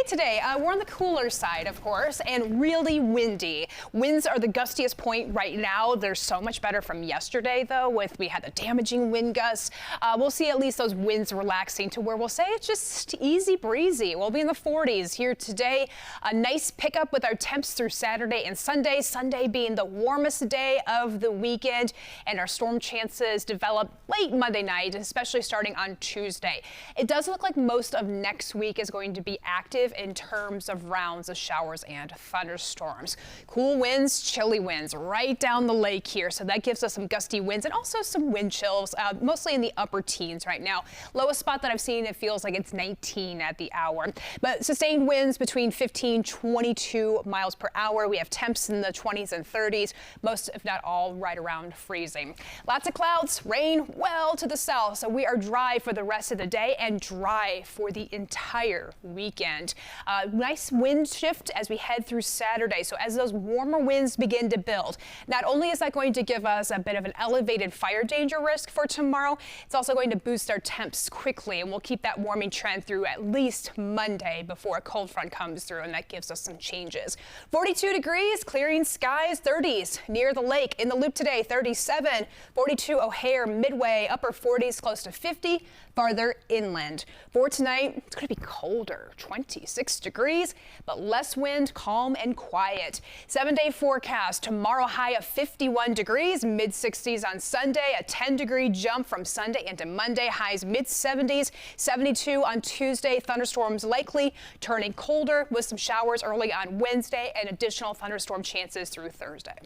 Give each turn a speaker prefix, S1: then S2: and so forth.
S1: today. We're on the cooler side, of course, and really windy. Winds are the gustiest point right now. They're so much better from yesterday, though, we had the damaging wind gusts. We'll see at least those winds relaxing to where we'll say it's just easy breezy. We'll be in the 40s here today. A nice pickup with our temps through Saturday and Sunday. Sunday being the warmest day of the weekend, and our storm chances develop late Monday night, especially starting on Tuesday. It does look like most of next week is going to be active in terms of rounds of showers and thunderstorms. Cool winds, chilly winds right down the lake here, so that gives us some gusty winds and also some wind chills, mostly in the upper teens right now. Lowest spot that I've seen, it feels like it's 19 at the hour. But sustained winds between 15, 22 miles per hour. We have temps in the 20s and 30s, most if not all right around freezing. Lots of clouds, rain well to the south, so we are dry for the rest of the day and dry for the entire weekend. Nice wind shift as we head through Saturday. So as those warmer winds begin to build, not only is that going to give us a bit of an elevated fire danger risk for tomorrow, it's also going to boost our temps quickly, and we'll keep that warming trend through at least Monday before a cold front comes through, and that gives us some changes. 42 degrees, clearing skies, 30s near the lake. In the loop today, 37, 42 O'Hare, Midway, upper 40s, close to 50 farther inland. For tonight, it's going to be colder, 26 degrees, but less wind, calm and quiet. 7-day forecast, tomorrow high of 51 degrees, mid-60s on Sunday, a 10-degree jump from Sunday into Monday, highs mid-70s, 72 on Tuesday, thunderstorms likely, turning colder with some showers early on Wednesday and additional thunderstorm chances through Thursday.